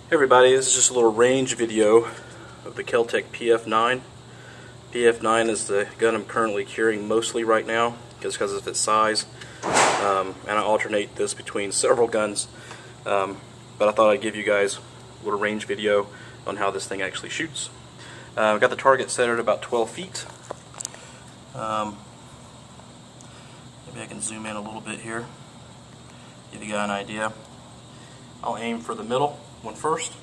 Hey everybody, this is just a little range video of the Kel-Tec PF9. PF9 is the gun I'm currently carrying mostly right now, just because of its size, and I alternate this between several guns, but I thought I'd give you guys a little range video on how this thing actually shoots. I've got the target set at about 12 feet. Maybe I can zoom in a little bit here, give you guys an idea. I'll aim for the middle one first.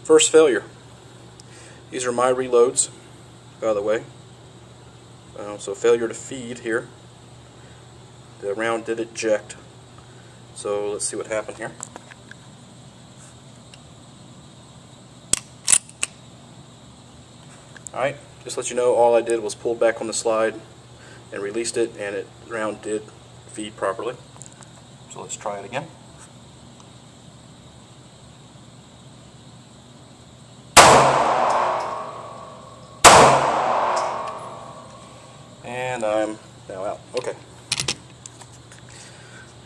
First failure. These are my reloads, by the way. So failure to feed here. The round did eject. So let's see what happened here. Alright, just to let you know, all I did was pull back on the slide and released it, and the round did feed properly. So let's try it again. And I'm now out. Okay.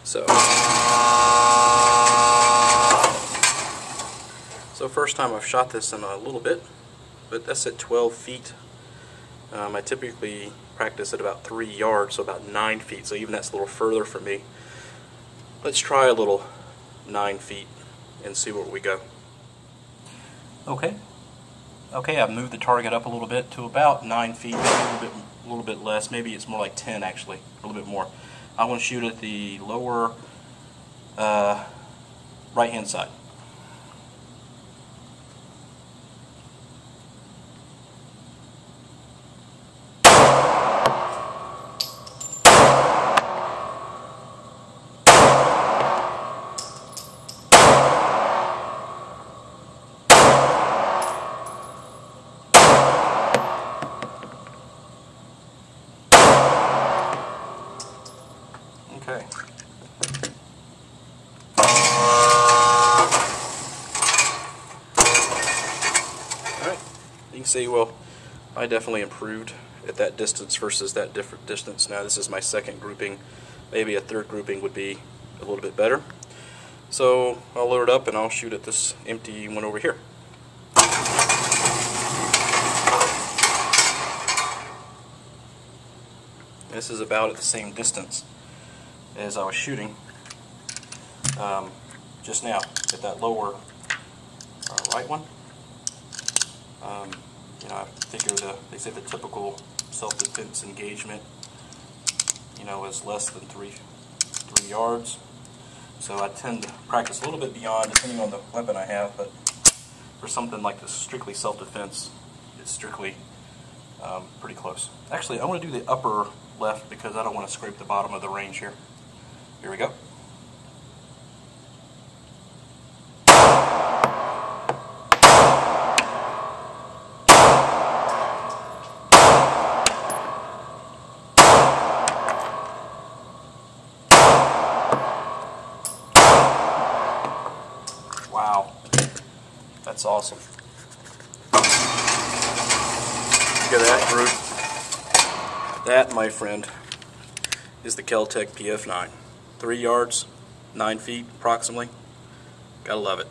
So first time I've shot this in a little bit, but that's at 12 feet. I typically practice at about 3 yards, so about 9 feet, so even that's a little further for me. Let's try a little 9 feet and see where we go. Okay, I've moved the target up a little bit to about 9 feet, maybe a little bit less, maybe it's more like 10 actually, a little bit more. I want to shoot at the lower right hand side. Okay. Alright, you can see, well, I definitely improved at that distance versus that different distance. Now this is my second grouping. Maybe a third grouping would be a little bit better. So I'll load it up and I'll shoot at this empty one over here. This is about at the same distance as I was shooting just now at that lower right one. You know, I figure they say the typical self-defense engagement, you know, is less than three yards. So I tend to practice a little bit beyond, depending on the weapon I have. But for something like this, strictly self-defense, it's strictly pretty close. Actually, I want to do the upper left because I don't want to scrape the bottom of the range here. Here we go. Wow, that's awesome. Look at that group. That, my friend, is the Kel-Tec PF9. 3 yards, 9 feet approximately. Gotta love it.